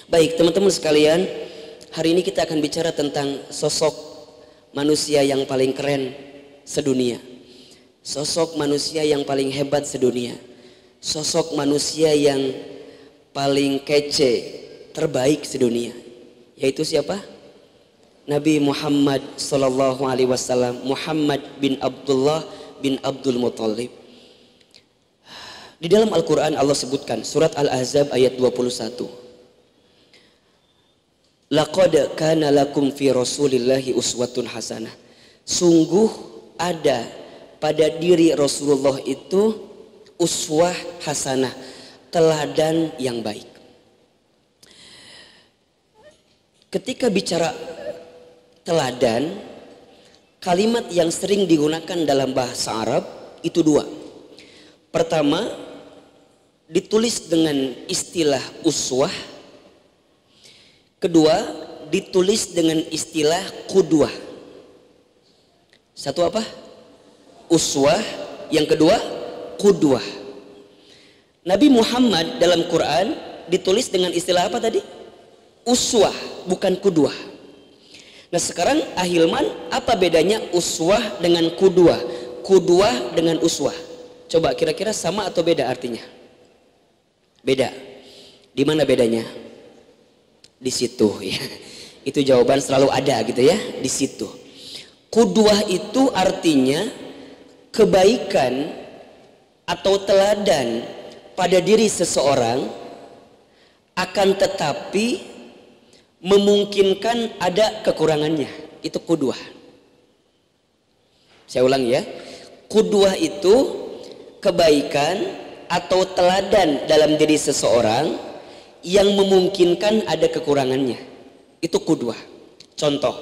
Baik teman-teman sekalian, hari ini kita akan bicara tentang sosok manusia yang paling keren sedunia. Sosok manusia yang paling hebat sedunia. Sosok manusia yang paling kece, terbaik sedunia. Yaitu siapa? Nabi Muhammad sallallahu alaihi wasallam, Muhammad bin Abdullah bin Abdul Muttalib. Di dalam Al-Quran Allah sebutkan surat Al-Ahzab ayat 21. Laqad kana lakum fi rasulillahi uswatun hasanah. Sungguh ada pada diri Rasulullah itu uswah hasanah, teladan yang baik. Ketika bicara teladan, kalimat yang sering digunakan dalam bahasa Arab itu dua. Pertama, ditulis dengan istilah uswah. Kedua, ditulis dengan istilah qudwah. Satu apa? Uswah. Yang kedua, qudwah. Nabi Muhammad dalam Quran ditulis dengan istilah apa tadi? Uswah, bukan qudwah. Nah sekarang Ahilman, apa bedanya uswah dengan qudwah? Qudwah dengan uswah. Coba kira-kira sama atau beda artinya? Beda. Di mana bedanya? Di situ ya. Itu jawaban selalu ada gitu ya, di situ. Qudwah itu artinya kebaikan atau teladan pada diri seseorang, akan tetapi memungkinkan ada kekurangannya. Itu qudwah. Saya ulang ya. Qudwah itu kebaikan atau teladan dalam diri seseorang yang memungkinkan ada kekurangannya. Itu qudwah. Contoh,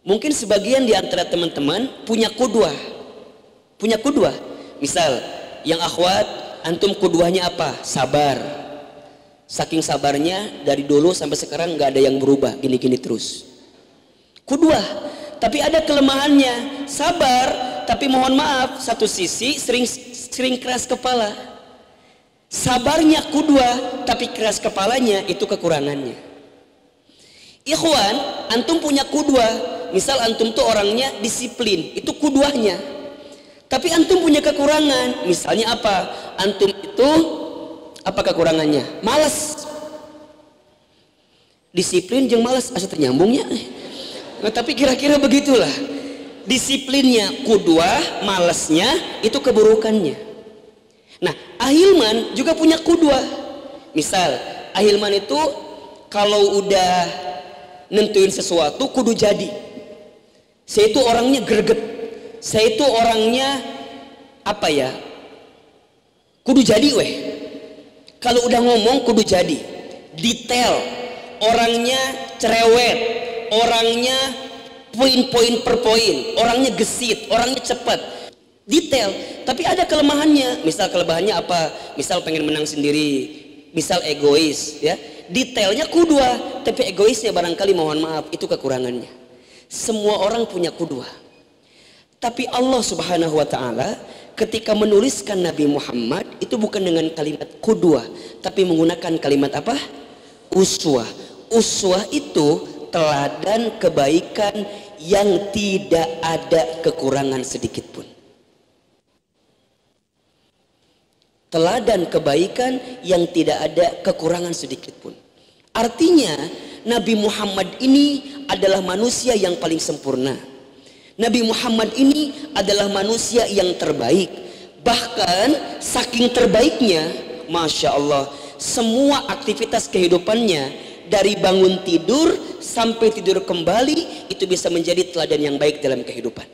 mungkin sebagian di antara teman-teman punya qudwah. Punya qudwah. Misal, yang akhwat, antum qudwahnya apa? Sabar. Saking sabarnya dari dulu sampai sekarang nggak ada yang berubah, gini-gini terus. Qudwah. Tapi ada kelemahannya. Sabar, tapi mohon maaf, satu sisi sering keras kepala. Sabarnya qudwah, tapi keras kepalanya itu kekurangannya. Ikhwan, antum punya qudwah. Misal antum tuh orangnya disiplin, itu qudwahnya. Tapi antum punya kekurangan. Misalnya apa? Antum itu apa kekurangannya? Malas. Disiplin jeung malas asa ternyambungnya. Nah, tapi kira-kira begitulah. Disiplinnya qudwah, malasnya itu keburukannya. Nah, Ahilman juga punya qudwah. Misal, Ahilman itu kalau udah nentuin sesuatu kudu jadi. Saya itu orangnya greget. Saya itu orangnya apa ya? Kudu jadi weh. Kalau udah ngomong kudu jadi. Detail. Orangnya cerewet. Orangnya poin-poin per poin. Orangnya gesit, orangnya cepat. Detail, tapi ada kelemahannya. Misal kelemahannya apa? Misal pengen menang sendiri, misal egois ya. Detailnya qudwah, tapi egoisnya barangkali mohon maaf itu kekurangannya. Semua orang punya qudwah. Tapi Allah Subhanahu wa taala ketika menuliskan Nabi Muhammad itu bukan dengan kalimat qudwah, tapi menggunakan kalimat apa? Uswah. Uswah itu teladan kebaikan yang tidak ada kekurangan sedikit pun. Teladan kebaikan yang tidak ada kekurangan sedikit pun. Artinya Nabi Muhammad ini adalah manusia yang paling sempurna. Nabi Muhammad ini adalah manusia yang terbaik. Bahkan saking terbaiknya, Masya Allah, semua aktivitas kehidupannya dari bangun tidur sampai tidur kembali itu bisa menjadi teladan yang baik dalam kehidupan.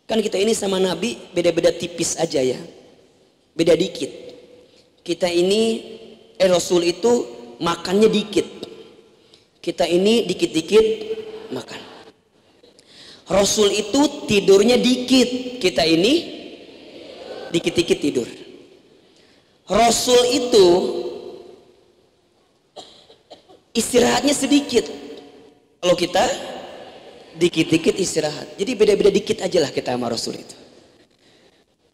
Kan kita ini sama Nabi beda-beda tipis aja ya. Beda dikit. Kita ini Rasul itu makannya dikit. Kita ini dikit-dikit makan. Rasul itu tidurnya dikit. Kita ini dikit-dikit tidur. Rasul itu istirahatnya sedikit. Kalau kita dikit-dikit istirahat. Jadi beda-beda dikit aja lah kita sama Rasul itu.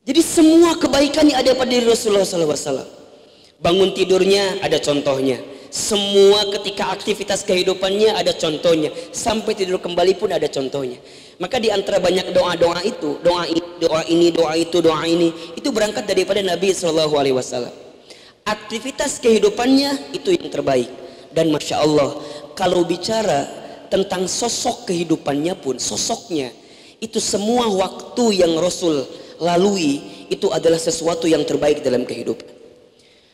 Jadi semua kebaikan yang ada pada diri Rasulullah SAW. Bangun tidurnya ada contohnya. Semua ketika aktivitas kehidupannya ada contohnya. Sampai tidur kembali pun ada contohnya. Maka di antara banyak doa-doa itu, doa ini, doa itu, doa ini, itu berangkat daripada Nabi SAW. Aktivitas kehidupannya itu yang terbaik. Dan Masya Allah, kalau bicara tentang sosok kehidupannya pun, sosoknya, itu semua waktu yang Rasul lalui, itu adalah sesuatu yang terbaik dalam kehidupan.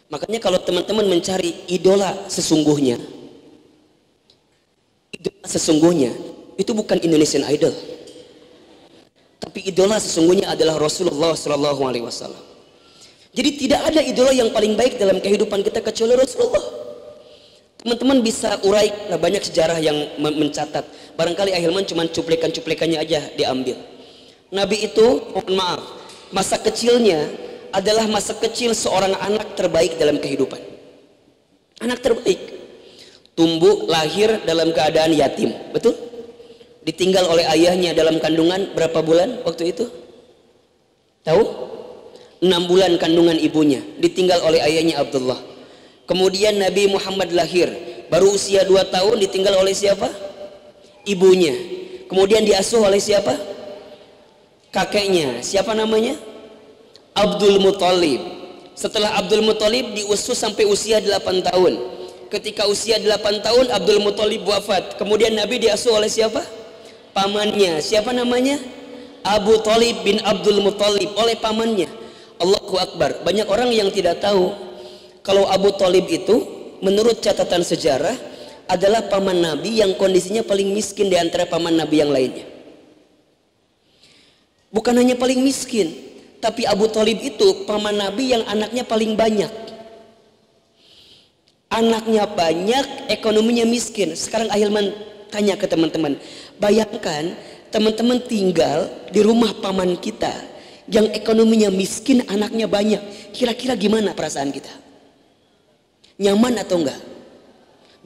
Makanya kalau teman-teman mencari idola sesungguhnya itu bukan Indonesian Idol, tapi idola sesungguhnya adalah Rasulullah SAW. Jadi tidak ada idola yang paling baik dalam kehidupan kita kecuali Rasulullah. Teman-teman bisa urai banyak sejarah yang mencatat. Barangkali Ahilman cuma cuplikan-cuplikannya aja diambil. Nabi itu, mohon maaf, masa kecilnya adalah masa kecil seorang anak terbaik dalam kehidupan. Anak terbaik. Tumbuh, lahir dalam keadaan yatim. Betul? Ditinggal oleh ayahnya dalam kandungan berapa bulan waktu itu? Tahu? 6 bulan kandungan ibunya. Ditinggal oleh ayahnya Abdullah. Kemudian Nabi Muhammad lahir. Baru usia 2 tahun ditinggal oleh siapa? Ibunya. Kemudian diasuh oleh siapa? Kakeknya. Siapa namanya? Abdul Muthalib. Setelah Abdul Muthalib diusus sampai usia 8 tahun. Ketika usia 8 tahun Abdul Muthalib wafat. Kemudian Nabi diasuh oleh siapa? Pamannya. Siapa namanya? Abu Thalib bin Abdul Muthalib, oleh pamannya. Allahu Akbar. Banyak orang yang tidak tahu kalau Abu Thalib itu menurut catatan sejarah adalah paman Nabi yang kondisinya paling miskin di antara paman Nabi yang lainnya. Bukan hanya paling miskin, tapi Abu Thalib itu paman Nabi yang anaknya paling banyak. Anaknya banyak, ekonominya miskin. Sekarang Ahilman tanya ke teman-teman, bayangkan teman-teman tinggal di rumah paman kita yang ekonominya miskin, anaknya banyak. Kira-kira gimana perasaan kita? Nyaman atau enggak?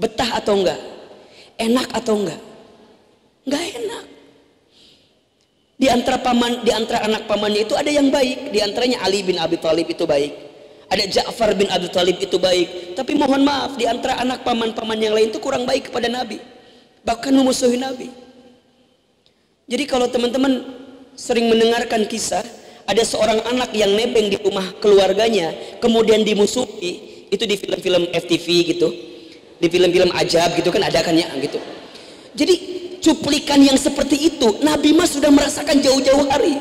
Betah atau enggak? Enak atau enggak? Enggak enak. Di antara anak pamannya itu ada yang baik. Di antaranya Ali bin Abi Thalib itu baik. Ada Ja'far bin Abi Thalib itu baik. Tapi mohon maaf, di antara anak paman-paman yang lain itu kurang baik kepada Nabi. Bahkan memusuhi Nabi. Jadi kalau teman-teman sering mendengarkan kisah, ada seorang anak yang nebeng di rumah keluarganya, kemudian dimusuhi, itu di film-film FTV gitu. Di film-film ajab gitu kan ada kan ya gitu. Jadi cuplikan yang seperti itu Nabi mas sudah merasakan jauh-jauh hari.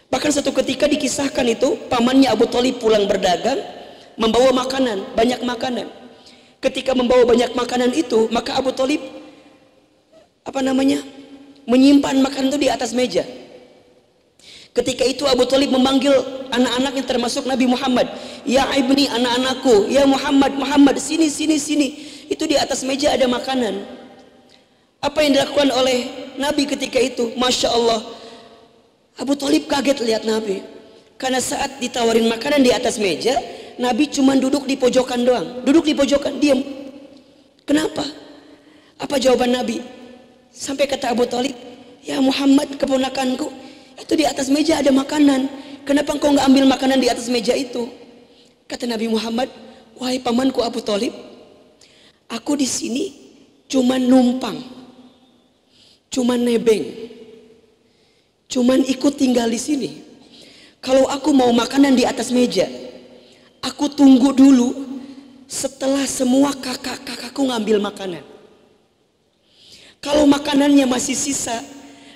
Bahkan satu ketika dikisahkan itu pamannya Abu Thalib pulang berdagang membawa makanan, banyak makanan. Ketika membawa banyak makanan itu, maka Abu Thalib menyimpan makanan itu di atas meja. Ketika itu Abu Thalib memanggil anak-anaknya termasuk Nabi Muhammad, ya ibni, anak-anakku, ya Muhammad, sini. Itu di atas meja ada makanan. Apa yang dilakukan oleh Nabi ketika itu? Masya Allah, Abu Thalib kaget lihat Nabi. Karena saat ditawarin makanan di atas meja, Nabi cuma duduk di pojokan doang. Duduk di pojokan, diam. Kenapa? Apa jawaban Nabi? Sampai kata Abu Thalib, ya Muhammad keponakanku, itu di atas meja ada makanan. Kenapa engkau nggak ambil makanan di atas meja itu? Kata Nabi Muhammad, wahai pamanku Abu Thalib, aku di sini cuma numpang, cuma nebeng, cuman ikut tinggal di sini. Kalau aku mau makanan di atas meja, aku tunggu dulu setelah semua kakak-kakakku ngambil makanan. Kalau makanannya masih sisa,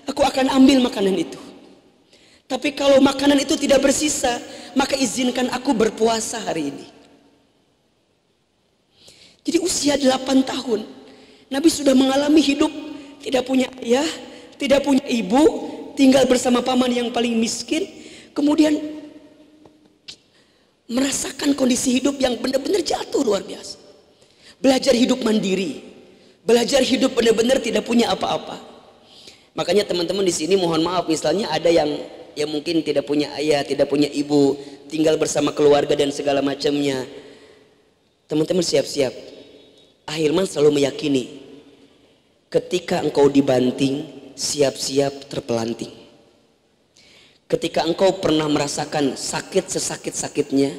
aku akan ambil makanan itu. Tapi kalau makanan itu tidak bersisa, maka izinkan aku berpuasa hari ini. Jadi usia 8 tahun, Nabi sudah mengalami hidup tidak punya ayah, tidak punya ibu, tinggal bersama paman yang paling miskin, kemudian merasakan kondisi hidup yang benar-benar jatuh luar biasa. Belajar hidup mandiri, belajar hidup benar-benar tidak punya apa-apa. Makanya teman-teman di sini mohon maaf, misalnya ada yang mungkin tidak punya ayah, tidak punya ibu, tinggal bersama keluarga dan segala macamnya. Teman-teman siap-siap. Ahilman selalu meyakini, ketika engkau dibanting, siap-siap terpelanting. Ketika engkau pernah merasakan sakit sesakit-sakitnya,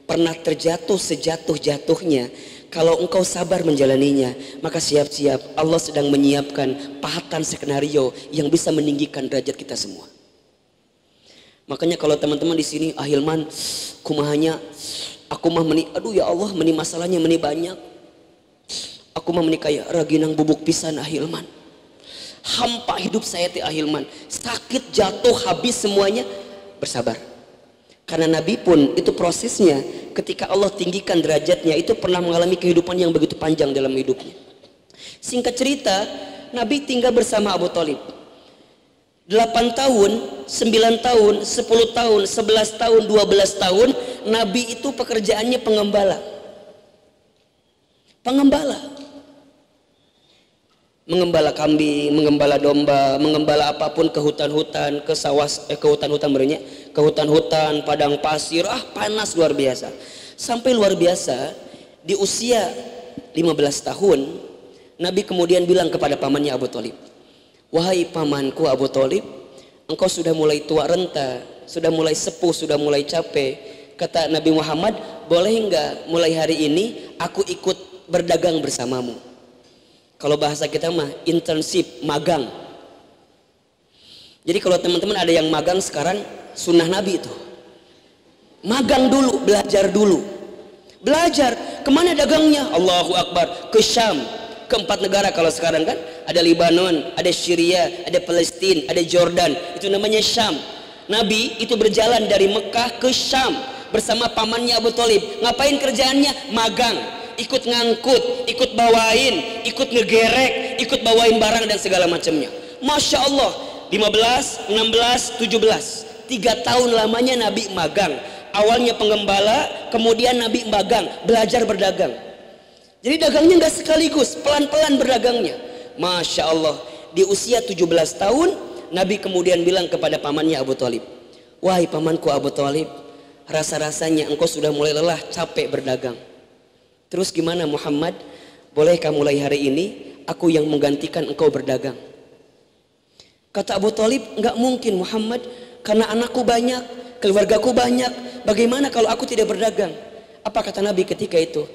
pernah terjatuh sejatuh-jatuhnya. Kalau engkau sabar menjalaninya, maka siap-siap Allah sedang menyiapkan pahatan skenario yang bisa meninggikan derajat kita semua. Makanya kalau teman-teman di sini, Hilman, kumahanya, aku mah meni, aduh ya Allah, meni masalahnya meni banyak. Aku mah meni kayak raginang bubuk pisan Hilman. Hampa hidup saya teh Hilman, sakit, jatuh, habis semuanya. Bersabar. Karena Nabi pun itu prosesnya, ketika Allah tinggikan derajatnya itu pernah mengalami kehidupan yang begitu panjang dalam hidupnya. Singkat cerita, Nabi tinggal bersama Abu Thalib 8 tahun, 9 tahun, 10 tahun, 11 tahun, 12 tahun. Nabi itu pekerjaannya pengembala. Mengembala kambing, mengembala domba, mengembala apapun ke hutan-hutan, ke sawah, ke hutan-hutan berenya, ke hutan-hutan, padang pasir, panas luar biasa. Sampai luar biasa, di usia 15 tahun, Nabi kemudian bilang kepada pamannya Abu Thalib, wahai pamanku Abu Thalib, engkau sudah mulai tua renta, sudah mulai sepuh, sudah mulai capek. Kata Nabi Muhammad, boleh enggak mulai hari ini aku ikut berdagang bersamamu? Kalau bahasa kita mah internship, magang. Jadi kalau teman-teman ada yang magang sekarang, sunnah Nabi itu magang dulu, belajar dulu. Belajar, kemana dagangnya? Allahu Akbar, ke Syam, ke 4 negara kalau sekarang kan. Ada Libanon, ada Syria, ada Palestina, ada Jordan, itu namanya Syam. Nabi itu berjalan dari Mekah ke Syam bersama pamannya Abu Thalib. Ngapain kerjaannya? Magang, ikut ngangkut, ikut bawain, ikut ngegerek, ikut bawain barang dan segala macamnya. Masya Allah, 15, 16, 17, 3 tahun lamanya Nabi magang. Awalnya pengembala, kemudian Nabi magang, belajar berdagang. Jadi dagangnya nggak sekaligus, pelan-pelan berdagangnya. Masya Allah, di usia 17 tahun Nabi kemudian bilang kepada pamannya Abu Thalib, wahai pamanku Abu Thalib, rasa-rasanya engkau sudah mulai lelah, capek berdagang. Terus gimana Muhammad? Bolehkah mulai hari ini aku yang menggantikan engkau berdagang? Kata Abu Thalib, enggak mungkin Muhammad, karena anakku banyak, keluargaku banyak. Bagaimana kalau aku tidak berdagang? Apa kata Nabi ketika itu?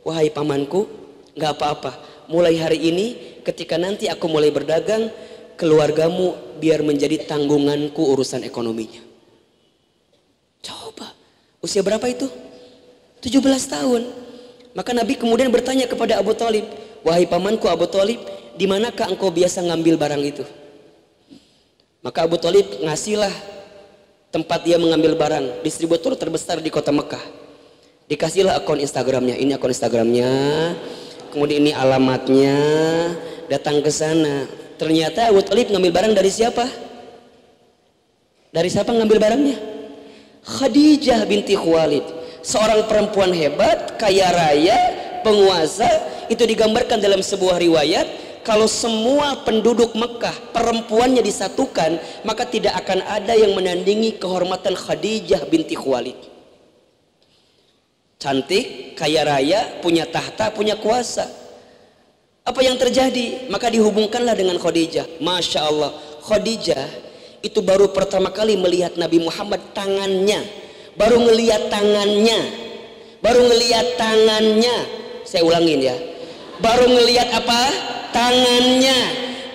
Wahai pamanku, enggak apa-apa. Mulai hari ini ketika nanti aku mulai berdagang, keluargamu biar menjadi tanggunganku urusan ekonominya. Coba, usia berapa itu? 17 tahun. Maka Nabi kemudian bertanya kepada Abu Thalib, wahai pamanku Abu Thalib, di manakah engkau biasa ngambil barang itu? Maka Abu Thalib ngasihlah tempat dia mengambil barang, distributor terbesar di kota Mekah. Dikasihlah akun Instagramnya, ini akun Instagramnya, kemudian ini alamatnya, datang ke sana. Ternyata Abu Thalib ngambil barang dari siapa? Dari siapa ngambil barangnya? Khadijah binti Khuwailid, seorang perempuan hebat, kaya raya, penguasa. Itu digambarkan dalam sebuah riwayat, kalau semua penduduk Mekah perempuannya disatukan, maka tidak akan ada yang menandingi kehormatan Khadijah binti Khuwailid. Cantik, kaya raya, punya tahta, punya kuasa. Apa yang terjadi? Maka dihubungkanlah dengan Khadijah. Masya Allah, Khadijah itu baru pertama kali melihat Nabi Muhammad tangannya, baru ngelihat tangannya, saya ulangin ya, baru ngelihat apa? Tangannya.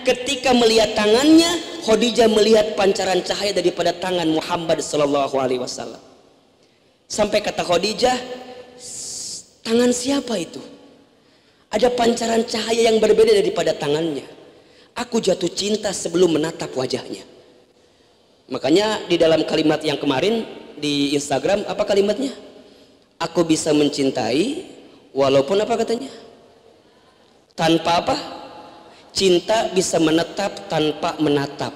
Ketika melihat tangannya, Khadijah melihat pancaran cahaya daripada tangan Muhammad sallallahu alaihi wasallam. Sampai kata Khadijah, tangan siapa itu? Ada pancaran cahaya yang berbeda daripada tangannya. Aku jatuh cinta sebelum menatap wajahnya. Makanya di dalam kalimat yang kemarin di Instagram, apa kalimatnya? Aku bisa mencintai walaupun apa katanya? Tanpa apa? Cinta bisa menetap tanpa menatap.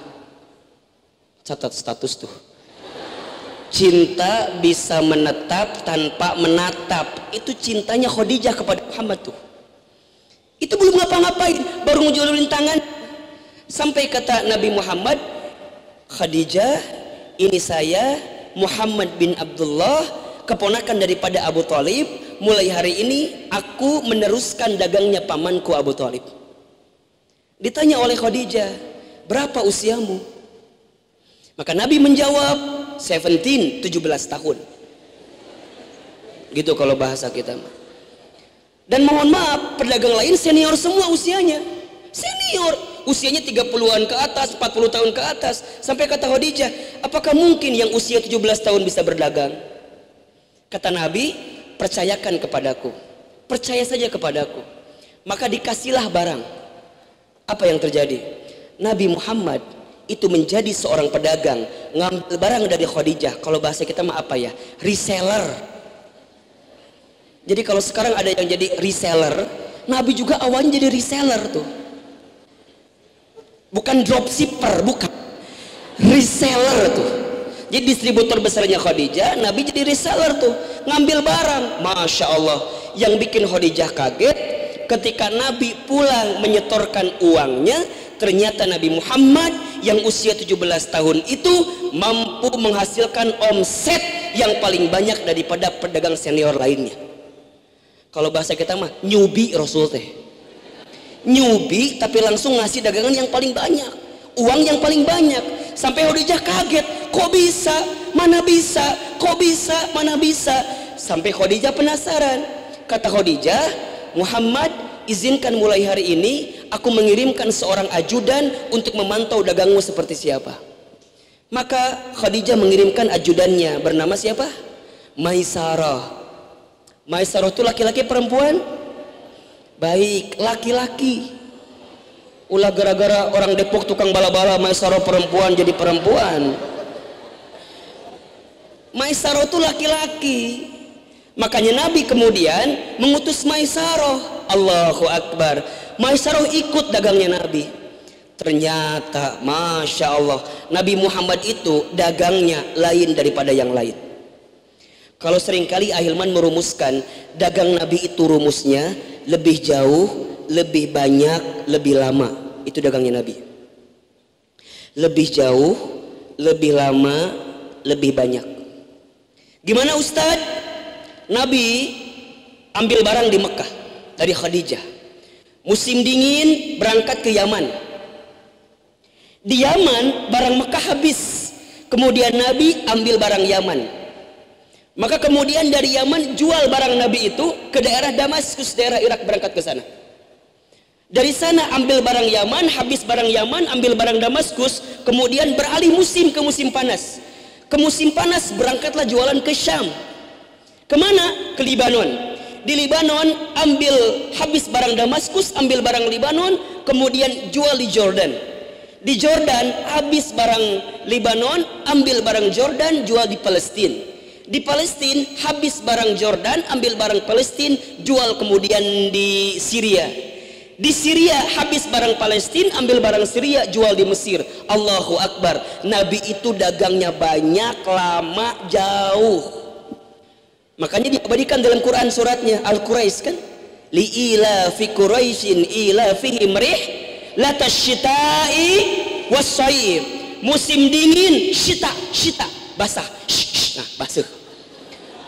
Catat status tuh. Cinta bisa menetap tanpa menatap. Itu cintanya Khadijah kepada Muhammad tuh. Itu belum ngapa-ngapain, baru ngejulurin tangan. Sampai kata Nabi Muhammad, Khadijah, ini saya Muhammad bin Abdullah, keponakan daripada Abu Thalib. Mulai hari ini aku meneruskan dagangnya pamanku Abu Thalib. Ditanya oleh Khadijah, berapa usiamu? Maka Nabi menjawab, 17 tahun. Gitu kalau bahasa kita. Dan mohon maaf, pedagang lain senior semua usianya. Senior. Usianya 30-an ke atas, 40 tahun ke atas. Sampai kata Khadijah, apakah mungkin yang usia 17 tahun bisa berdagang? Kata Nabi, percayakan kepadaku. Percaya saja kepadaku. Maka dikasihlah barang. Apa yang terjadi? Nabi Muhammad itu menjadi seorang pedagang, ngambil barang dari Khadijah. Kalau bahasa kita mah apa ya? Reseller. Jadi kalau sekarang ada yang jadi reseller, Nabi juga awalnya jadi reseller tuh. Bukan dropshipper, bukan. Reseller tuh. Jadi distributor besarnya Khadijah, Nabi jadi reseller tuh, ngambil barang. Masya Allah. Yang bikin Khadijah kaget, ketika Nabi pulang menyetorkan uangnya, ternyata Nabi Muhammad yang usia 17 tahun itu mampu menghasilkan omset yang paling banyak daripada pedagang senior lainnya. Kalau bahasa kita mah nyubi Rasul teh. Nyubi tapi langsung ngasih dagangan yang paling banyak, uang yang paling banyak. Sampai Khadijah kaget, kok bisa, mana bisa, kok bisa, mana bisa. Sampai Khadijah penasaran. Kata Khadijah, Muhammad, izinkan mulai hari ini aku mengirimkan seorang ajudan untuk memantau dagangmu seperti siapa. Maka Khadijah mengirimkan ajudannya bernama siapa? Maisarah. Maisarah itu laki-laki perempuan? Baik, laki-laki. Ulah gara-gara orang Depok tukang bala-bala Maisarah perempuan jadi perempuan. Maisarah itu laki-laki. Makanya Nabi kemudian mengutus Maisarah. Allahu Akbar. Maisarah ikut dagangnya Nabi. Ternyata Masya Allah, Nabi Muhammad itu dagangnya lain daripada yang lain. Kalau seringkali Ahilman merumuskan dagang Nabi itu rumusnya lebih jauh, lebih banyak, lebih lama. Itu dagangnya Nabi. Lebih jauh, lebih lama, lebih banyak. Gimana Ustadz? Nabi ambil barang di Mekah dari Khadijah. Musim dingin berangkat ke Yaman. Di Yaman barang Mekah habis. Kemudian Nabi ambil barang Yaman. Maka kemudian dari Yaman jual barang Nabi itu ke daerah Damaskus, daerah Irak, berangkat ke sana. Dari sana ambil barang Yaman, habis barang Yaman, ambil barang Damaskus, kemudian beralih musim ke musim panas. Ke musim panas berangkatlah jualan ke Syam. Kemana? Ke Libanon. Di Libanon ambil habis barang Damaskus, ambil barang Libanon, kemudian jual di Jordan. Di Jordan habis barang Libanon, ambil barang Jordan, jual di Palestina. Di Palestina habis barang Jordan, ambil barang Palestina, jual kemudian di Syria. Di Syria habis barang Palestina, ambil barang Syria, jual di Mesir. Allahu Akbar. Nabi itu dagangnya banyak, lama, jauh. Makanya diabadikan dalam Quran suratnya Al-Quraisy kan? Li ila fi Quraisyin ila fihi mrih la tasyita'i was-sayf. Musim dingin syita, syita, basah. Nah, basuh.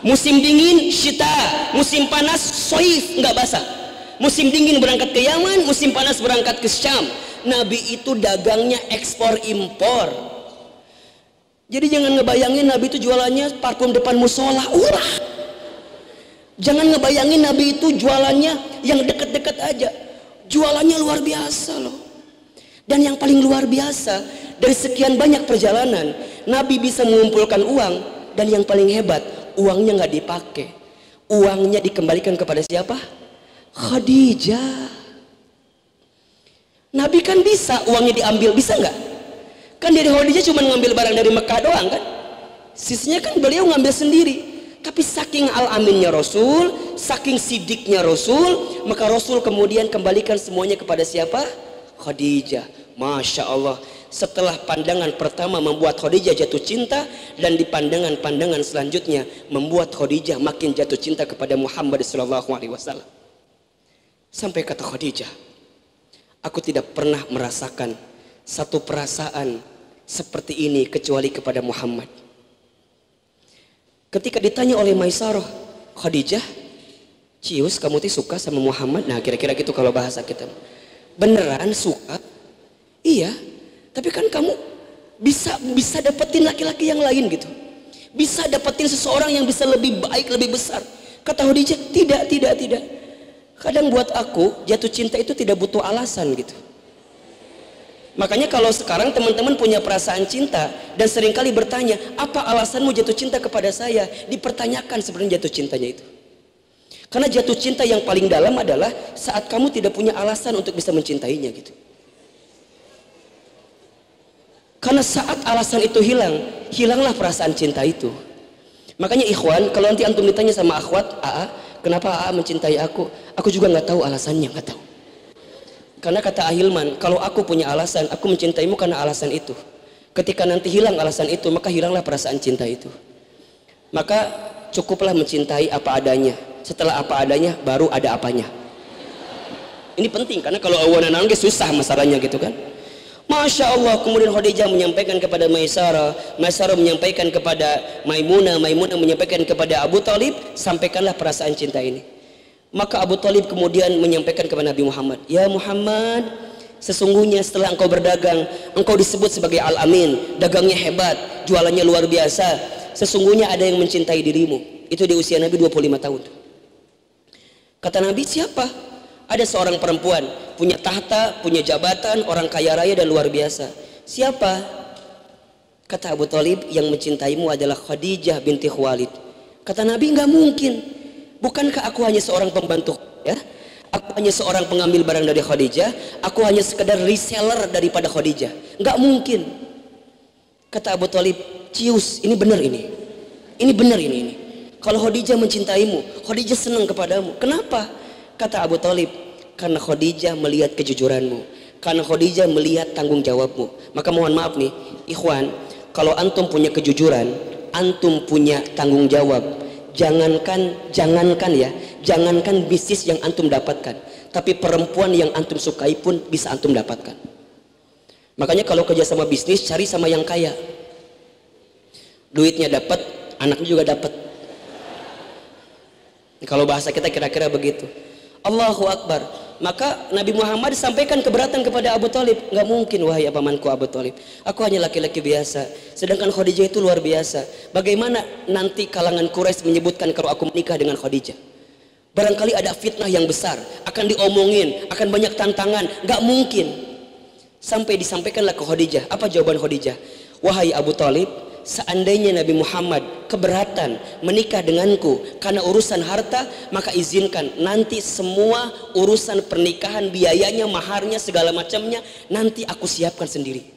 Musim dingin syita, musim panas soif, enggak basah. Musim dingin berangkat ke Yaman, musim panas berangkat ke Syam. Nabi itu dagangnya ekspor impor. Jadi jangan ngebayangin Nabi itu jualannya parfum depan musola, ulah. Jangan ngebayangin Nabi itu jualannya yang deket-deket aja. Jualannya luar biasa loh. Dan yang paling luar biasa, dari sekian banyak perjalanan, Nabi bisa mengumpulkan uang. Dan yang paling hebat, uangnya nggak dipakai. Uangnya dikembalikan kepada siapa? Khadijah. Nabi kan bisa uangnya diambil, bisa nggak? Kan dari Khadijah cuma ngambil barang dari Mekah doang kan? Sisanya kan beliau ngambil sendiri. Tapi saking al-aminnya Rasul, saking sidiknya Rasul, maka Rasul kemudian kembalikan semuanya kepada siapa? Khadijah. Masya Allah. Setelah pandangan pertama membuat Khadijah jatuh cinta, dan di pandangan-pandangan selanjutnya membuat Khadijah makin jatuh cinta kepada Muhammad SAW. Sampai kata Khadijah, aku tidak pernah merasakan satu perasaan seperti ini kecuali kepada Muhammad. Ketika ditanya oleh Maisarah, Khadijah, cius kamu tuh suka sama Muhammad? Nah kira-kira gitu kalau bahasa kita. Beneran suka? Iya. Tapi kan kamu bisa dapetin laki-laki yang lain gitu. Bisa dapetin seseorang yang bisa lebih baik, lebih besar. Kata Khadijah, tidak. Kadang buat aku jatuh cinta itu tidak butuh alasan gitu. Makanya kalau sekarang teman-teman punya perasaan cinta dan seringkali bertanya, apa alasanmu jatuh cinta kepada saya? Dipertanyakan sebenarnya jatuh cintanya itu. Karena jatuh cinta yang paling dalam adalah saat kamu tidak punya alasan untuk bisa mencintainya gitu. Karena saat alasan itu hilang, hilanglah perasaan cinta itu. Makanya ikhwan, kalau nanti antum ditanya sama akhwat, kenapa AA mencintai aku? Aku juga nggak tahu alasannya, nggak tahu. Karena kata Ahilman, kalau aku punya alasan, aku mencintaimu karena alasan itu. Ketika nanti hilang alasan itu, maka hilanglah perasaan cinta itu. Maka cukuplah mencintai apa adanya. Setelah apa adanya, baru ada apanya. Ini penting, karena kalau awanan nangis susah masalahnya gitu kan. Masya Allah, kemudian Khadijah menyampaikan kepada Maisarah, Maisarah menyampaikan kepada Maimunah, Maimunah menyampaikan kepada Abu Talib, sampaikanlah perasaan cinta ini. Maka Abu Talib kemudian menyampaikan kepada Nabi Muhammad, ya Muhammad, sesungguhnya setelah engkau berdagang, engkau disebut sebagai Al-Amin, dagangnya hebat, jualannya luar biasa. Sesungguhnya ada yang mencintai dirimu. Itu di usia Nabi 25 tahun. Kata Nabi, siapa? Ada seorang perempuan, punya tahta, punya jabatan, orang kaya raya dan luar biasa. Siapa? Kata Abu Talib, yang mencintaimu adalah Khadijah binti Khuwailid. Kata Nabi, nggak mungkin. Bukankah aku hanya seorang pembantu ya? Aku hanya seorang pengambil barang dari Khadijah. Aku hanya sekedar reseller daripada Khadijah. Nggak mungkin. Kata Abu Talib, cius, ini benar ini. Ini benar ini. Kalau Khadijah mencintaimu, Khadijah senang kepadamu. Kenapa? Kata Abu Talib, karena Khadijah melihat kejujuranmu, karena Khadijah melihat tanggung jawabmu. Maka mohon maaf nih, ikhwan, kalau antum punya kejujuran, antum punya tanggung jawab. Jangankan bisnis yang antum dapatkan, tapi perempuan yang antum sukai pun bisa antum dapatkan. Makanya kalau kerja sama bisnis, cari sama yang kaya. Duitnya dapat, anaknya juga dapat. Kalau bahasa kita kira-kira begitu. Allahu Akbar. Maka Nabi Muhammad sampaikan keberatan kepada Abu Talib. Nggak mungkin wahai pamanku Abu Talib, aku hanya laki-laki biasa, sedangkan Khadijah itu luar biasa. Bagaimana nanti kalangan Quraisy menyebutkan kalau aku menikah dengan Khadijah? Barangkali ada fitnah yang besar, akan diomongin, akan banyak tantangan. Nggak mungkin. Sampai disampaikanlah ke Khadijah. Apa jawaban Khadijah? Wahai Abu Talib, seandainya Nabi Muhammad keberatan menikah denganku karena urusan harta, maka izinkan nanti semua urusan pernikahan, biayanya, maharnya, segala macamnya nanti aku siapkan sendiri.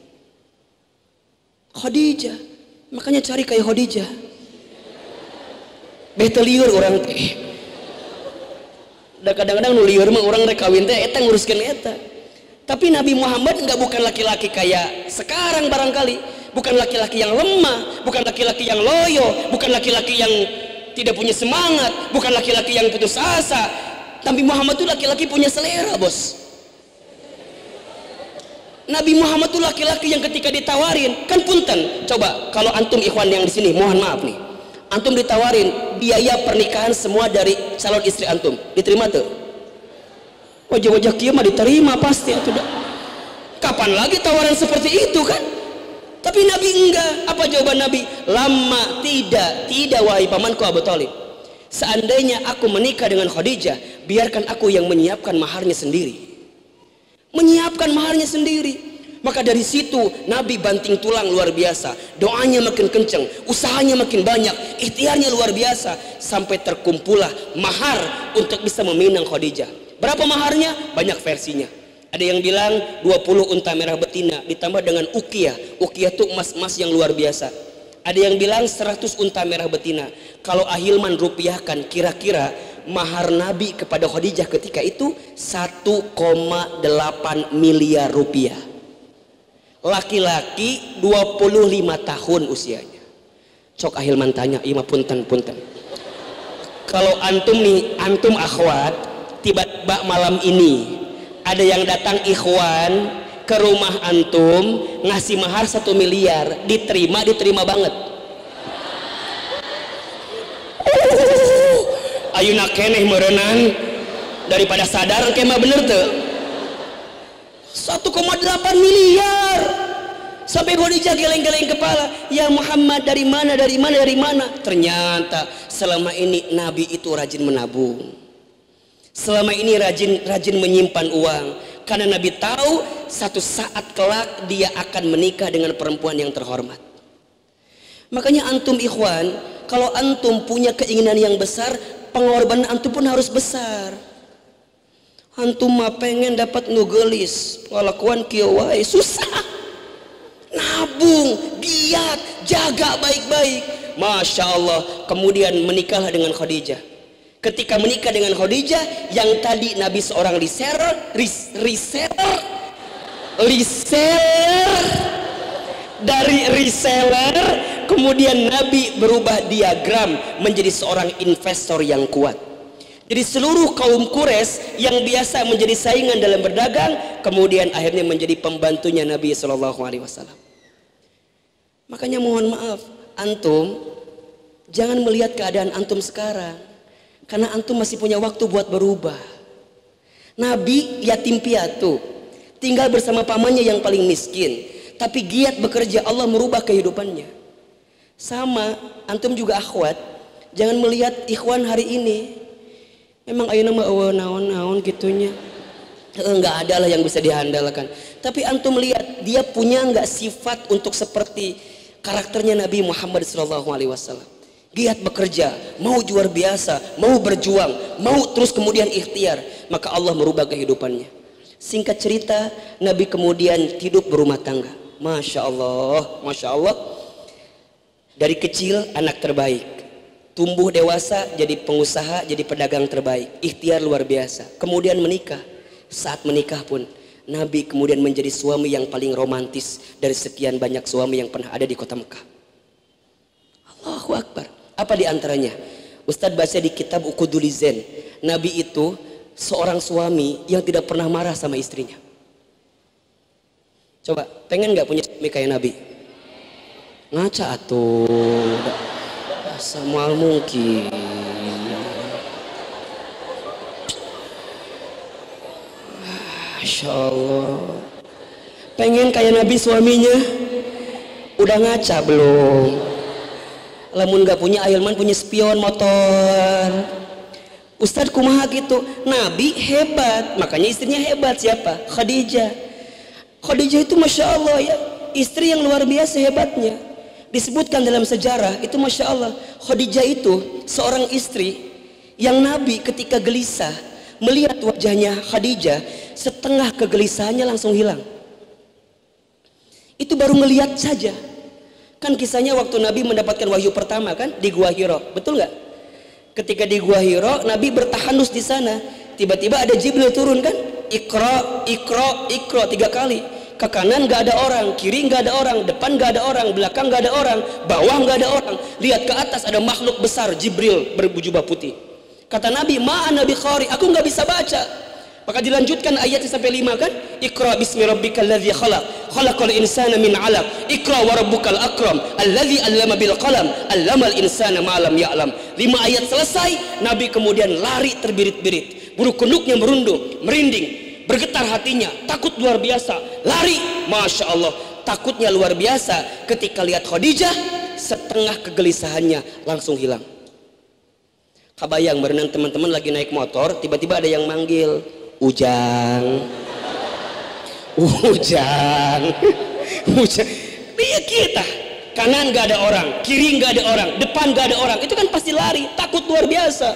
Khadijah, makanya cari kayak Khadijah. Bete liur orang teh. Da kadang-kadang nu liur mah orang rek kawin teh eta nguruskeun eta. Tapi Nabi Muhammad enggak bukan laki-laki kayak sekarang barangkali. Bukan laki-laki yang lemah, bukan laki-laki yang loyo, bukan laki-laki yang tidak punya semangat, bukan laki-laki yang putus asa. Nabi Muhammad itu laki-laki punya selera, bos. Nabi Muhammad itu laki-laki yang ketika ditawarin, kan punten. Coba kalau antum ikhwan yang di sini, mohon maaf nih, antum ditawarin biaya pernikahan semua dari calon istri antum, diterima tuh? Wajah-wajah kia mah diterima pasti. Kapan lagi tawaran seperti itu kan? Tapi Nabi enggak. Apa jawaban Nabi? Lama, tidak wahai pamanku Abu Talib. Seandainya aku menikah dengan Khadijah, biarkan aku yang menyiapkan maharnya sendiri. Menyiapkan maharnya sendiri. Maka dari situ Nabi banting tulang luar biasa. Doanya makin kenceng, usahanya makin banyak, ikhtiarnya luar biasa, sampai terkumpullah mahar untuk bisa meminang Khadijah. Berapa maharnya? Banyak versinya. Ada yang bilang 20 unta merah betina ditambah dengan ukiyah. Ukiyah itu emas-emas yang luar biasa. Ada yang bilang 100 unta merah betina. Kalau Ahilman rupiahkan, kira-kira mahar Nabi kepada Khadijah ketika itu 1,8 miliar rupiah. Laki-laki 25 tahun usianya. Cok Ahilman tanya, ima punten. Kalau antum nih, antum akhwat, tiba-tiba malam ini ada yang datang ikhwan ke rumah antum ngasih mahar 1 miliar, diterima banget. Ayeuna keneh meureunnan daripada sadar kemah bener tuh. 1,8 miliar Sampai Khadijah geleng-geleng kepala, ya Muhammad dari mana, dari mana, dari mana? Ternyata selama ini Nabi itu rajin menabung. Selama ini rajin menyimpan uang. Karena Nabi tahu satu saat kelak dia akan menikah dengan perempuan yang terhormat. Makanya antum ikhwan, kalau antum punya keinginan yang besar, pengorbanan antum pun harus besar. Antum mah pengen dapat nugelis, ngelakuan kieu wae susah. Nabung, giat, jaga baik-baik. Masya Allah. Kemudian menikahlah dengan Khadijah. Ketika menikah dengan Khadijah, yang tadi Nabi seorang reseller, dari reseller, kemudian Nabi berubah diagram menjadi seorang investor yang kuat. Jadi seluruh kaum Quraisy yang biasa menjadi saingan dalam berdagang, kemudian akhirnya menjadi pembantunya Nabi SAW. Makanya mohon maaf, antum jangan melihat keadaan antum sekarang, karena antum masih punya waktu buat berubah. Nabi yatim piatu, tinggal bersama pamannya yang paling miskin, tapi giat bekerja, Allah merubah kehidupannya. Sama, antum juga akhwat, jangan melihat ikhwan hari ini memang ayeuna mah naon-naon gitunya, enggak ada lah yang bisa diandalkan. Tapi antum lihat dia punya enggak sifat untuk seperti karakternya Nabi Muhammad SAW. Giat bekerja, mau luar biasa, mau berjuang, mau terus kemudian ikhtiar, maka Allah merubah kehidupannya. Singkat cerita, Nabi kemudian hidup berumah tangga. Masya Allah, Masya Allah. Dari kecil anak terbaik, tumbuh dewasa jadi pengusaha, jadi pedagang terbaik, ikhtiar luar biasa. Kemudian menikah. Saat menikah pun Nabi kemudian menjadi suami yang paling romantis dari sekian banyak suami yang pernah ada di kota Mekah. Allahu Akbar. Apa diantaranya? Ustadz baca di kitab Uqudul Zen, Nabi itu seorang suami yang tidak pernah marah sama istrinya. Coba, pengen nggak punya suami kayak Nabi? Ngaca atuh, semual mungkin. Masya Allah. Pengen kayak Nabi suaminya? Udah ngaca belum? Lamun gak punya Ailman punya spion motor. Ustadz kumaha gitu? Nabi hebat, makanya istrinya hebat. Siapa? Khadijah. Khadijah itu Masya Allah ya, istri yang luar biasa hebatnya. Disebutkan dalam sejarah itu Masya Allah, Khadijah itu seorang istri yang Nabi ketika gelisah melihat wajahnya Khadijah, setengah kegelisahannya langsung hilang. Itu baru melihat saja. Kan kisahnya waktu Nabi mendapatkan wahyu pertama kan di Gua Hiro, betul nggak? Ketika di Gua Hiro, Nabi bertahanus di sana. Tiba-tiba ada Jibril turun kan, Iqra, Iqra, Iqra 3 kali. Ke kanan nggak ada orang, kiri nggak ada orang, depan nggak ada orang, belakang nggak ada orang, bawah nggak ada orang. Lihat ke atas ada makhluk besar, Jibril berjubah putih. Kata Nabi, ma'ana bi qari, aku nggak bisa baca. Maka dilanjutkan ayatnya sampai 5 kan? Iqra bismi rabbikal ladzi khalaq, khalaqal insana min 'alaq, Iqra wa rabbukal akram, alladzi 'allama bil qalam, 'allamal insana ma lam ya'lam. 5 ayat selesai, Nabi kemudian lari terbirit-birit, bulu kuduknya merundung, merinding, bergetar hatinya, takut luar biasa, lari. Masya Allah, takutnya luar biasa ketika lihat Khadijah, setengah kegelisahannya langsung hilang. Kabayang berenang teman-teman lagi naik motor, tiba-tiba ada yang manggil, Ujang, Ujang, Ujang. Dia kita, kanan gak ada orang, kiri gak ada orang, depan gak ada orang, itu kan pasti lari, takut luar biasa.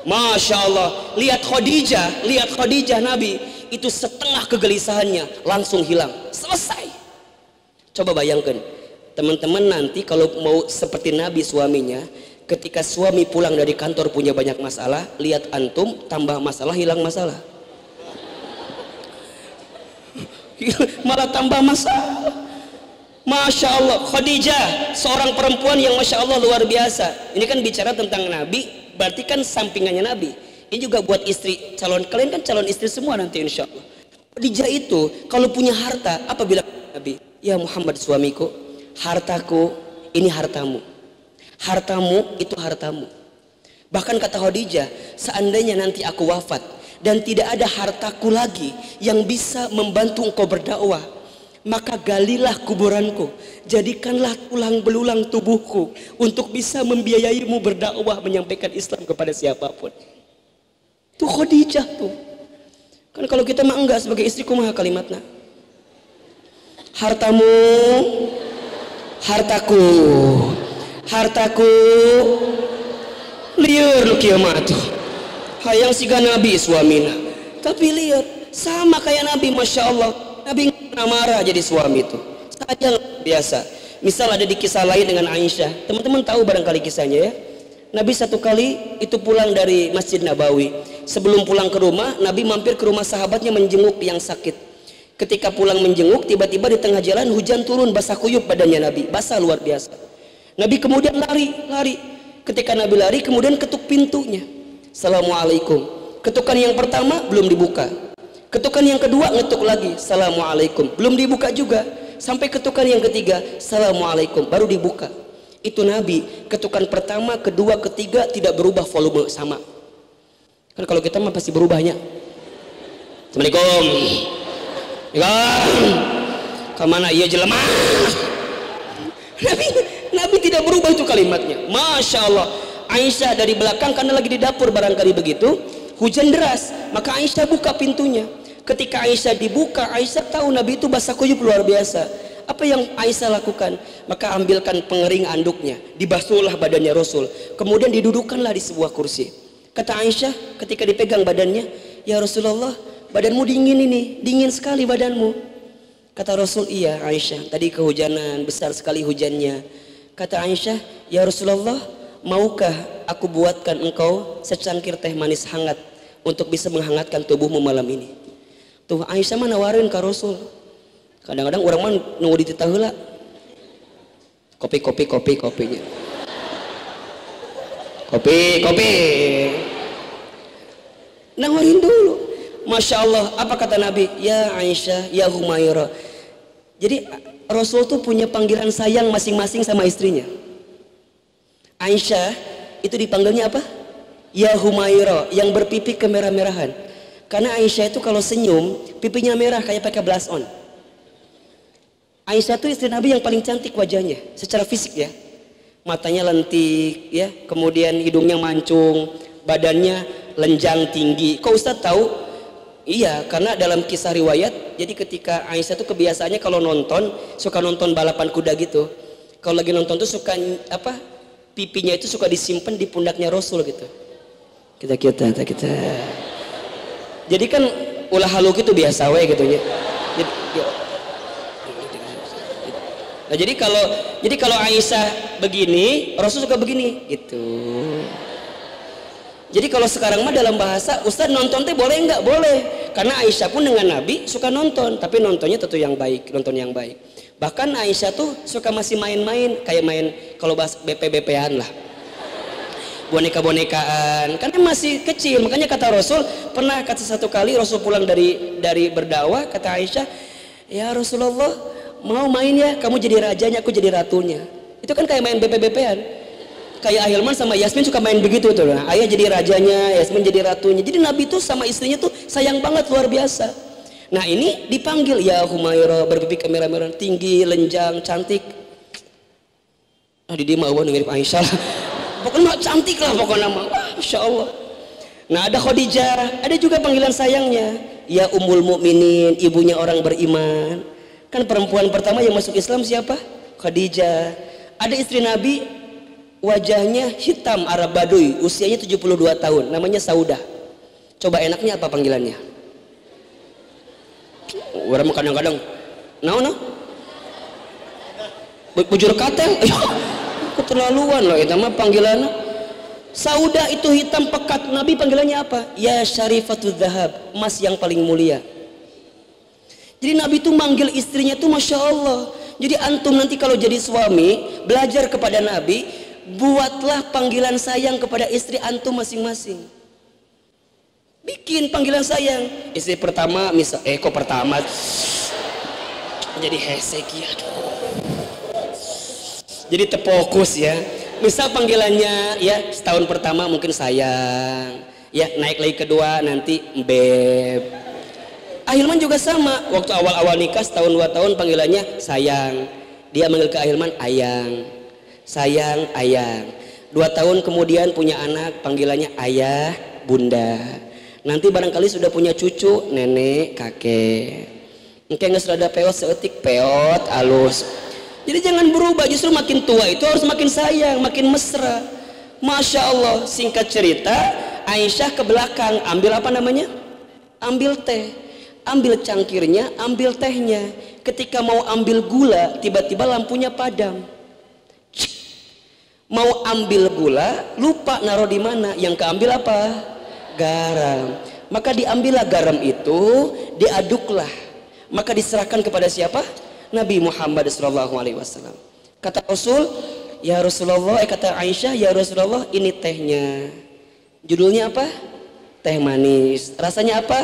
Masya Allah, lihat Khadijah Nabi, itu setengah kegelisahannya langsung hilang, selesai. Coba bayangkan, teman-teman nanti kalau mau seperti Nabi suaminya, ketika suami pulang dari kantor punya banyak masalah, lihat antum tambah masalah, hilang masalah. Malah tambah masalah. Masya Allah, Khadijah seorang perempuan yang Masya Allah luar biasa. Ini kan bicara tentang Nabi, berarti kan sampingannya Nabi. Ini juga buat istri calon, kalian kan calon istri semua nanti insya Allah. Khadijah itu kalau punya harta, apa bilang Nabi? Ya Muhammad suamiku, hartaku ini hartamu, hartamu itu hartamu. Bahkan kata Khadijah, seandainya nanti aku wafat dan tidak ada hartaku lagi yang bisa membantu engkau berdakwah, maka galilah kuburanku, jadikanlah tulang belulang tubuhku untuk bisa membiayaimu berdakwah menyampaikan Islam kepada siapapun. Tuh Khadijah tuh. Kan kalau kita mah enggak, sebagai istri kumaha kalimatnya? Hartamu, hartaku, hartaku, liur lu kieu mah tuh. Hayang siga Nabi suamina. Tapi lihat, sama kayak Nabi, Masya Allah. Nabi nggak marah jadi suami itu, sayang biasa. Misal ada di kisah lain dengan Aisyah, teman-teman tahu barangkali kisahnya ya. Nabi satu kali itu pulang dari Masjid Nabawi. Sebelum pulang ke rumah, Nabi mampir ke rumah sahabatnya menjenguk yang sakit. Ketika pulang menjenguk, tiba-tiba di tengah jalan hujan turun, basah kuyup badannya Nabi, basah luar biasa. Nabi kemudian lari. Ketika Nabi lari, kemudian ketuk pintunya. Assalamualaikum. Ketukan yang pertama belum dibuka. Ketukan yang kedua ngetuk lagi, Assalamualaikum, belum dibuka juga. Sampai ketukan yang ketiga, Assalamualaikum, baru dibuka. Itu Nabi, ketukan pertama, kedua, ketiga tidak berubah volume sama. Kan kalau kita mah pasti berubahnya. Assalamualaikum. Kemana iya jelema? Nabi tidak berubah itu kalimatnya. Masya Allah. Aisyah dari belakang karena lagi di dapur barangkali begitu. Hujan deras, maka Aisyah buka pintunya. Ketika Aisyah dibuka, Aisyah tahu Nabi itu basah kuyup luar biasa. Apa yang Aisyah lakukan? Maka ambilkan pengering anduknya, dibasuhlah badannya Rasul, kemudian didudukkanlah di sebuah kursi. Kata Aisyah ketika dipegang badannya, ya Rasulullah, badanmu dingin ini, dingin sekali badanmu. Kata Rasul, iya Aisyah, tadi kehujanan, besar sekali hujannya. Kata Aisyah, ya Rasulullah, maukah aku buatkan engkau secangkir teh manis hangat untuk bisa menghangatkan tubuhmu malam ini? Tuh Aisyah mah nawarin ke Rasul. Kadang-kadang orang mah nunggu dititah heula. Kopinya. Kopi. Nawarin dulu. Masya Allah, apa kata Nabi? Ya Aisyah, ya Humairah. Jadi Rasul tuh punya panggilan sayang masing-masing sama istrinya. Aisyah itu dipanggilnya apa? Ya Humairah, yang berpipi kemerah-merahan. Karena Aisyah itu kalau senyum pipinya merah kayak pakai blush on. Aisyah itu istri Nabi yang paling cantik wajahnya secara fisik ya. Matanya lentik ya, kemudian hidungnya mancung, badannya lenjang tinggi. Kok Ustadz tahu? Iya, karena dalam kisah riwayat, jadi ketika Aisyah itu kebiasaannya kalau nonton, suka nonton balapan kuda gitu. Kalau lagi nonton tuh suka apa? Pipinya itu suka disimpan di pundaknya Rasul gitu. Kita. Jadi kan ulah haluk itu biasa we gitu ya. Nah, jadi kalau Aisyah begini, Rasul suka begini gitu. Jadi kalau sekarang mah dalam bahasa, Ustaz nonton teh boleh nggak? Boleh. Karena Aisyah pun dengan Nabi suka nonton, tapi nontonnya tentu yang baik, nonton yang baik. Bahkan Aisyah tuh suka masih main-main, kayak main kalau bahas BP-BP-an lah. Boneka-bonekaan, karena masih kecil. Makanya kata Rasul, pernah kata satu kali Rasul pulang dari berdakwah, kata Aisyah, ya Rasulullah, mau main ya, kamu jadi rajanya, aku jadi ratunya. Itu kan kayak main BP-BP-an. Kayak Ahilman sama Yasmin suka main begitu tuh. Ayah jadi rajanya, Yasmin jadi ratunya. Jadi Nabi tuh sama istrinya tuh sayang banget, luar biasa. Nah ini dipanggil ya Humairah, berpipi kemerah-merah, tinggi, lenjang, cantik. Di dia mah mirip Aisyah lah. Pokoknya cantik lah pokoknya mah. Masya Allah. Nah ada Khadijah, ada juga panggilan sayangnya. Ya Ummul Mukminin, ibunya orang beriman. Kan perempuan pertama yang masuk Islam siapa? Khadijah. Ada istri Nabi, wajahnya hitam Arab Baduy, usianya 72 tahun, namanya Saudah. Coba enaknya apa panggilannya? Orang kadang-kadang no bujur katel. Keterlaluan loh itu mah panggilannya. Saudah itu hitam pekat, Nabi panggilannya apa? Ya Syarifatul Zahab, emas yang paling mulia. Jadi Nabi itu manggil istrinya tuh Masya Allah. Jadi antum nanti kalau jadi suami, belajar kepada Nabi, buatlah panggilan sayang kepada istri antum masing-masing. Bikin panggilan sayang. Istri pertama misal, kok pertama jadi hesek ya. Jadi terfokus ya. Misal panggilannya ya setahun pertama mungkin sayang, ya naik lagi kedua nanti beb, Ahilman juga sama, waktu awal-awal nikah setahun 2 tahun panggilannya sayang, dia manggil ke Ahilman ayang, sayang ayang. 2 tahun kemudian punya anak, panggilannya ayah bunda. Nanti barangkali sudah punya cucu, nenek kakek. Mungkin nggak serada peot seetik peot alus. Jadi jangan berubah, justru makin tua itu harus makin sayang, makin mesra. Masya Allah. Singkat cerita, Aisyah ke belakang ambil apa namanya, ambil teh, ambil cangkirnya, ambil tehnya. Ketika mau ambil gula, tiba-tiba lampunya padam. Mau ambil gula, lupa naruh di mana. Yang keambil apa? Garam. Maka diambillah garam itu, diaduklah. Maka diserahkan kepada siapa? Nabi Muhammad SAW. Kata Rasul, ya Rasulullah, kata Aisyah, ya Rasulullah, ini tehnya. Judulnya apa? Teh manis. Rasanya apa?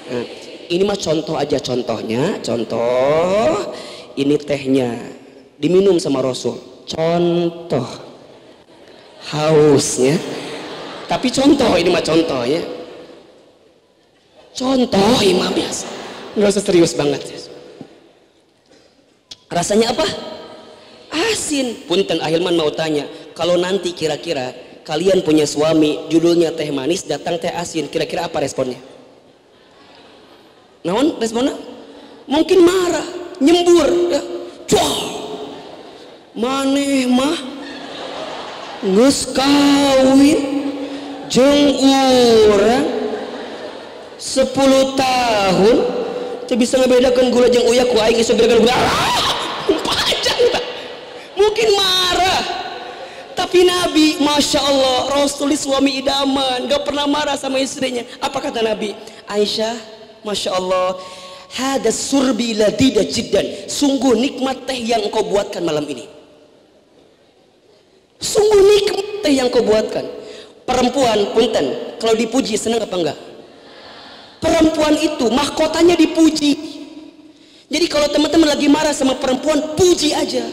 Nah, ini mah contoh aja, contohnya, contoh. Ini tehnya, diminum sama Rasul. Contoh. Hausnya. Tapi contoh, ini mah contoh ya. Contoh imam biasa. Nggak usah serius banget. Rasanya apa? Asin. Punten Ahilman mau tanya, kalau nanti kira-kira kalian punya suami judulnya teh manis, datang teh asin, kira-kira apa responnya? Naon responnya? Mungkin marah, nyembur ya. Cuah. Maneh mah geus kawin jeung urang 10 tahun teu bisa ngebedakeun gula jeung uyak ku aing isu bedakeun gula. Panjang tak? Mungkin marah. Tapi Nabi, Masya Allah, Rasul suami idaman, gak pernah marah sama istrinya. Apa kata Nabi? Aisyah, Masya Allah, hada surbi ladida jiddan. Sungguh nikmat teh yang engkau buatkan malam ini. Sungguh nikmat teh yang engkau buatkan. Perempuan, punten, kalau dipuji senang apa enggak? Perempuan itu mahkotanya dipuji. Jadi kalau teman-teman lagi marah sama perempuan, puji aja.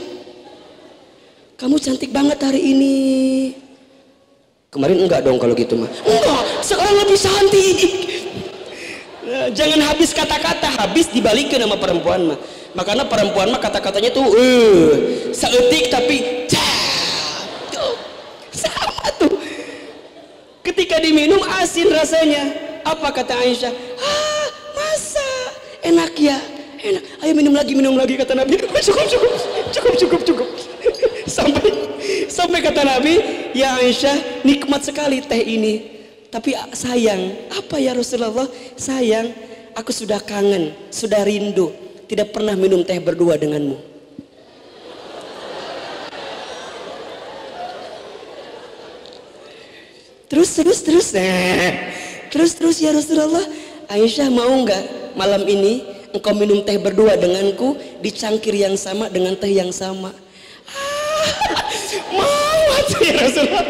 Kamu cantik banget hari ini. Kemarin enggak dong kalau gitu mah. Enggak, sekarang lebih cantik. Nah, jangan habis kata-kata, habis dibalikin sama perempuan mah. Makanya perempuan mah kata-katanya tuh seetik tapi tuh, sama tuh. Ketika diminum asin rasanya. Apa kata Aisyah? Ah, masa enak ya, enak. Ayo minum lagi kata Nabi. Cukup. Sampai kata Nabi, ya Aisyah, nikmat sekali teh ini. Tapi sayang, apa ya Rasulullah? Sayang, aku sudah kangen, sudah rindu, tidak pernah minum teh berdua denganmu. Terus ya Rasulullah, Aisyah mau nggak malam ini engkau minum teh berdua denganku di cangkir yang sama dengan teh yang sama? Mau ya Rasulullah,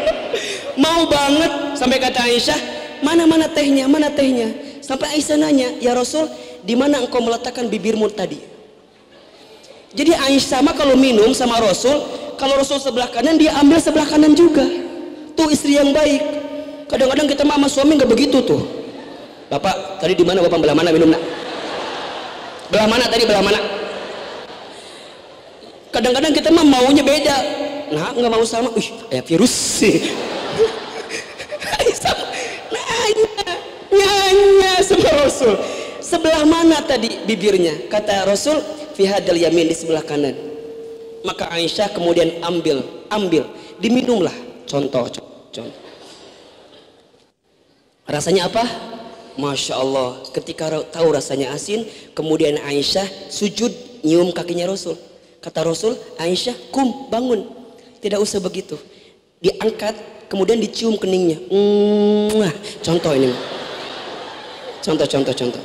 mau banget. Sampai kata Aisyah, mana tehnya, mana tehnya? Sampai Aisyah nanya, ya Rasul, di mana engkau meletakkan bibirmu tadi? Jadi Aisyah mah kalau minum sama Rasul, kalau Rasul sebelah kanan dia ambil sebelah kanan juga. Tuh istri yang baik. Kadang-kadang kita mah sama suami nggak begitu tuh. Bapak tadi di mana? Bapak belah mana minum nak? Belah mana tadi, belah mana? Kadang-kadang kita mah maunya beda. Nah nggak mau sama. Kayak virus sih. Nanya sama Rasul. Sebelah mana tadi bibirnya? Kata Rasul, fi hadal yamin, di sebelah kanan. Maka Aisyah kemudian ambil, diminumlah. Contoh. Rasanya apa? Masya Allah. Ketika tahu rasanya asin, kemudian Aisyah sujud nyium kakinya Rasul. Kata Rasul, Aisyah, kum, bangun. Tidak usah begitu. Diangkat, kemudian dicium keningnya. Contoh ini. Contoh.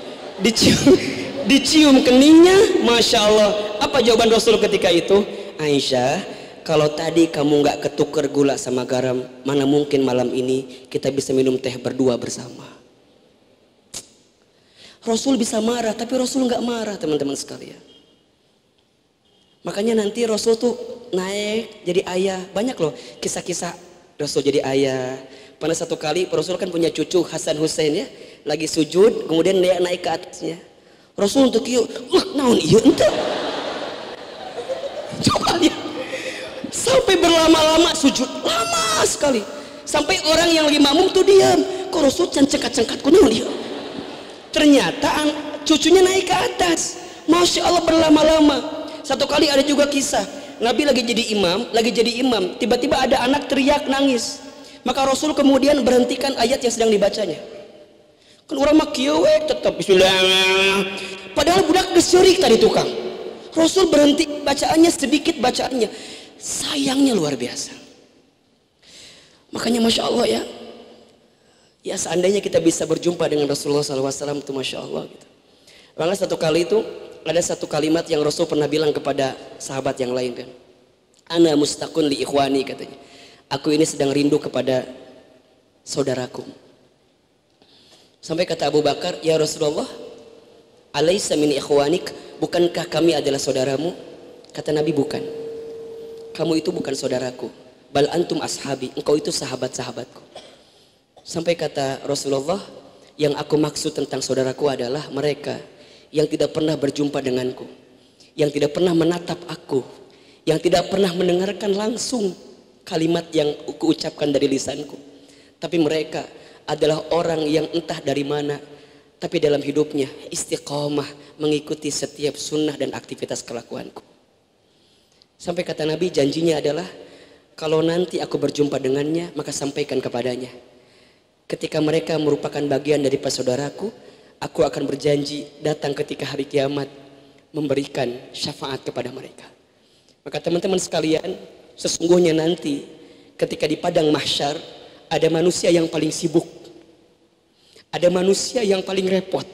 Dicium keningnya, Masya Allah. Apa jawaban Rasul ketika itu? Aisyah, kalau tadi kamu nggak ketukar gula sama garam, mana mungkin malam ini kita bisa minum teh berdua bersama. Rasul bisa marah, tapi Rasul nggak marah, teman-teman sekalian. Makanya nanti Rasul tuh naik jadi ayah. Banyak loh kisah-kisah Rasul jadi ayah. Pada satu kali Rasul kan punya cucu Hasan Hussein ya, lagi sujud, kemudian dia naik ke atasnya. Rasul untuk kieu, naon ieu ente? Coba lihat. Sampai berlama-lama sujud, lama sekali. Sampai orang yang lagi makmum tuh diam. Kok Rasul cengkat-cengkat kunaon ieu? Ternyata cucunya naik ke atas. Masya Allah berlama-lama. Satu kali ada juga kisah, Nabi lagi jadi imam, tiba-tiba ada anak teriak nangis. Maka Rasul kemudian berhentikan ayat yang sedang dibacanya. Kan orang mah kieu we tetep bismillah. Padahal budak geus seurik tadi tukang. Rasul berhenti bacaannya sedikit bacaannya. Sayangnya luar biasa. Makanya Masya Allah ya. Ya seandainya kita bisa berjumpa dengan Rasulullah SAW itu Masya Allah gitu. Maka satu kali itu ada satu kalimat yang Rasul pernah bilang kepada sahabat yang lain kan. Ana mustaqun li ikhwani katanya. Aku ini sedang rindu kepada saudaraku. Sampai kata Abu Bakar, ya Rasulullah, alaysa min ikhwanik, bukankah kami adalah saudaramu? Kata Nabi, bukan. Kamu itu bukan saudaraku. Bal antum ashabi, engkau itu sahabat-sahabatku. Sampai kata Rasulullah, yang aku maksud tentang saudaraku adalah mereka yang tidak pernah berjumpa denganku, yang tidak pernah menatap aku, yang tidak pernah mendengarkan langsung kalimat yang aku ucapkan dari lisanku. Tapi mereka adalah orang yang entah dari mana, tapi dalam hidupnya istiqomah mengikuti setiap sunnah dan aktivitas kelakuanku. Sampai kata Nabi, janjinya adalah kalau nanti aku berjumpa dengannya, maka sampaikan kepadanya, ketika mereka merupakan bagian dari saudaraku, aku akan berjanji datang ketika hari kiamat memberikan syafaat kepada mereka. Maka teman-teman sekalian, sesungguhnya nanti ketika di padang mahsyar ada manusia yang paling sibuk, ada manusia yang paling repot,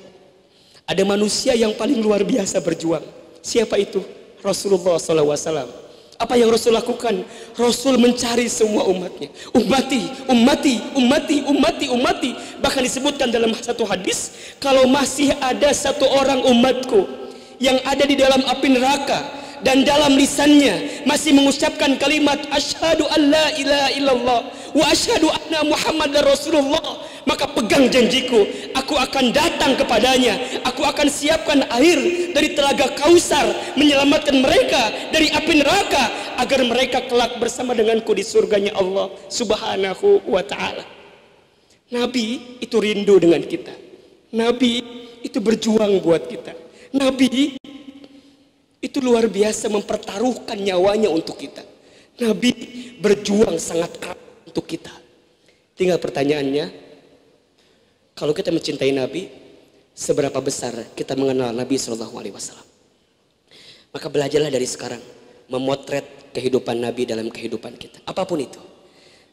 ada manusia yang paling luar biasa berjuang. Siapa itu? Rasulullah SAW. Apa yang Rasul lakukan? Rasul mencari semua umatnya. Ummati, ummati, ummati, ummati, ummati. Bahkan disebutkan dalam satu hadis, kalau masih ada satu orang umatku yang ada di dalam api neraka dan dalam lisannya masih mengucapkan kalimat asyhadu an la ilaha illallah wa asyhadu anna muhammadar rasulullah, maka pegang janjiku, aku akan datang kepadanya, aku akan siapkan air dari telaga Kausar menyelamatkan mereka dari api neraka agar mereka kelak bersama denganku di surganya Allah Subhanahu wa ta'ala. Nabi itu rindu dengan kita. Nabi itu berjuang buat kita. Nabi itu luar biasa mempertaruhkan nyawanya untuk kita. Nabi berjuang sangat keras untuk kita. Tinggal pertanyaannya, kalau kita mencintai Nabi, seberapa besar kita mengenal Nabi SAW? Maka belajarlah dari sekarang memotret kehidupan Nabi dalam kehidupan kita. Apapun itu.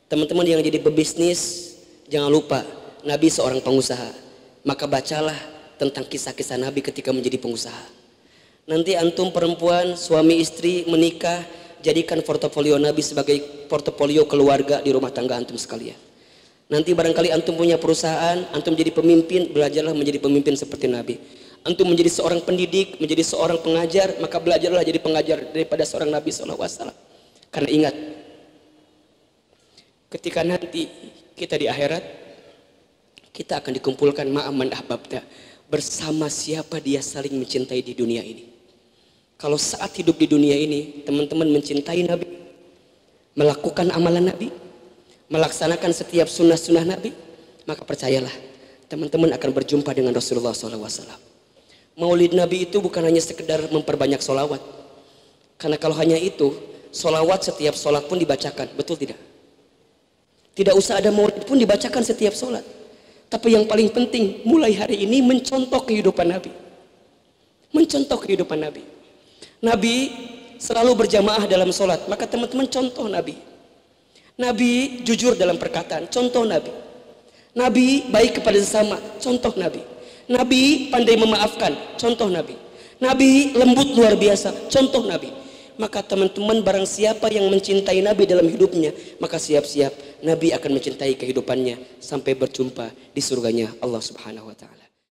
Teman-teman yang jadi pebisnis, jangan lupa Nabi seorang pengusaha. Maka bacalah tentang kisah-kisah Nabi ketika menjadi pengusaha. Nanti antum perempuan, suami istri menikah, jadikan portofolio Nabi sebagai portofolio keluarga di rumah tangga antum sekalian. Nanti barangkali antum punya perusahaan, antum jadi pemimpin, belajarlah menjadi pemimpin seperti Nabi. Antum menjadi seorang pendidik, menjadi seorang pengajar, maka belajarlah jadi pengajar daripada seorang Nabi SAW. Karena ingat, ketika nanti kita di akhirat, kita akan dikumpulkan ma'aman ahbabta, bersama siapa dia saling mencintai di dunia ini. Kalau saat hidup di dunia ini, teman-teman mencintai Nabi, melakukan amalan Nabi, melaksanakan setiap sunnah-sunnah Nabi, maka percayalah, teman-teman akan berjumpa dengan Rasulullah SAW. Maulid Nabi itu bukan hanya sekedar memperbanyak solawat. Karena kalau hanya itu, solawat setiap solat pun dibacakan, betul tidak? Tidak usah ada maulid pun dibacakan setiap solat. Tapi yang paling penting, mulai hari ini mencontoh kehidupan Nabi. Mencontoh kehidupan Nabi. Nabi selalu berjamaah dalam solat, maka teman-teman contoh Nabi. Nabi jujur dalam perkataan, contoh Nabi. Nabi baik kepada sesama, contoh Nabi. Nabi pandai memaafkan, contoh Nabi. Nabi lembut luar biasa, contoh Nabi. Maka teman-teman barang siapa yang mencintai Nabi dalam hidupnya, maka siap-siap Nabi akan mencintai kehidupannya sampai berjumpa di surganya Allah Subhanahu wa ta'ala.